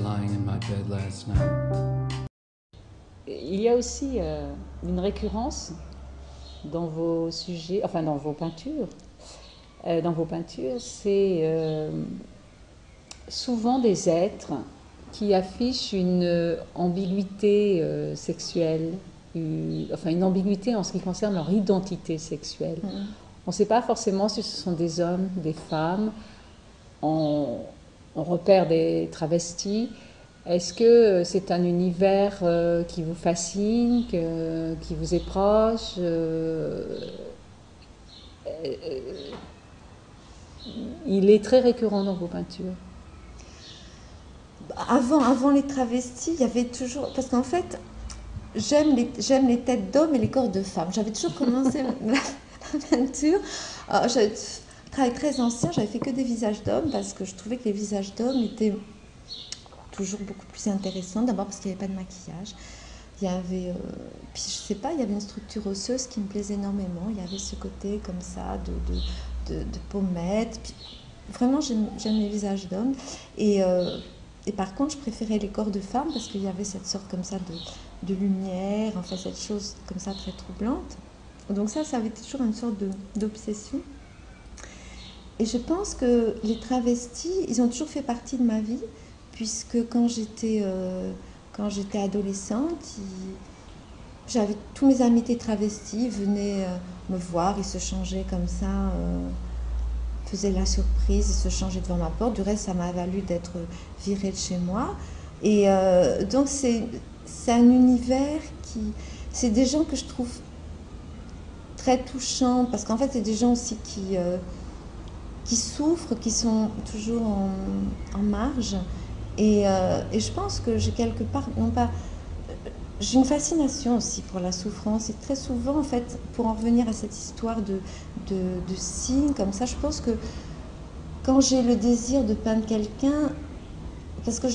lying in my bed last night. Il y a aussi une récurrence dans vos sujets, enfin dans vos peintures. C'est souvent des êtres qui affichent une ambiguïté sexuelle, une ambiguïté en ce qui concerne leur identité sexuelle. On ne sait pas forcément si ce sont des hommes, des femmes. On repère des travestis. Est-ce que c'est un univers qui vous fascine, qui vous est proche Il est très récurrent dans vos peintures. Avant les travestis, il y avait toujours... Parce qu'en fait, j'aime les têtes d'hommes et les corps de femmes. J'avais toujours commencé la peinture. J'avais un travail très ancien, j'avais fait que des visages d'hommes parce que je trouvais que les visages d'hommes étaient toujours beaucoup plus intéressants. D'abord parce qu'il n'y avait pas de maquillage. Il y avait, puis je sais pas, il y avait une structure osseuse qui me plaisait énormément. Il y avait ce côté comme ça de pommettes. Puis, vraiment, j'aime les visages d'hommes. Et par contre, je préférais les corps de femmes parce qu'il y avait cette sorte comme ça de lumière, enfin cette chose comme ça très troublante. Donc ça avait toujours une sorte d'obsession. Et je pense que les travestis, ils ont toujours fait partie de ma vie, puisque quand j'étais adolescente, j'avais tous mes amis étaient travestis, ils venaient me voir, ils se changeaient comme ça, faisaient la surprise, ils se changeaient devant ma porte. Du reste, ça m'a valu d'être virée de chez moi. Et donc c'est un univers c'est des gens que je trouve très touchants, parce qu'en fait, c'est des gens aussi qui souffrent, qui sont toujours en marge. Et je pense que j'ai quelque part, non pas, j'ai une fascination aussi pour la souffrance. Et très souvent, en fait, pour en revenir à cette histoire de signes comme ça, je pense que quand j'ai le désir de peindre quelqu'un, parce que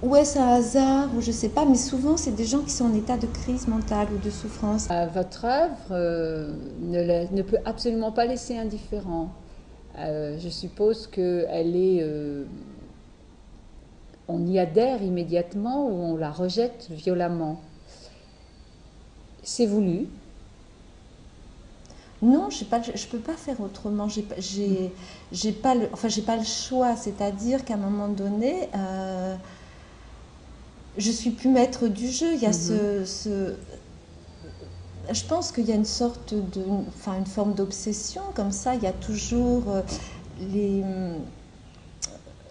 ou est-ce un hasard, ou je sais pas, mais souvent c'est des gens qui sont en état de crise mentale ou de souffrance. Votre œuvre ne peut absolument pas laisser indifférent. Je suppose qu'elle est... on y adhère immédiatement ou on la rejette violemment. C'est voulu? Non, je peux pas faire autrement. J'ai pas le choix. C'est-à-dire qu'à un moment donné, je suis plus maître du jeu. Il y a je pense qu'il y a une sorte une forme d'obsession comme ça. Il y a toujours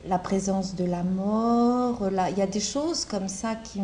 la présence de la mort. Il y a des choses comme ça qui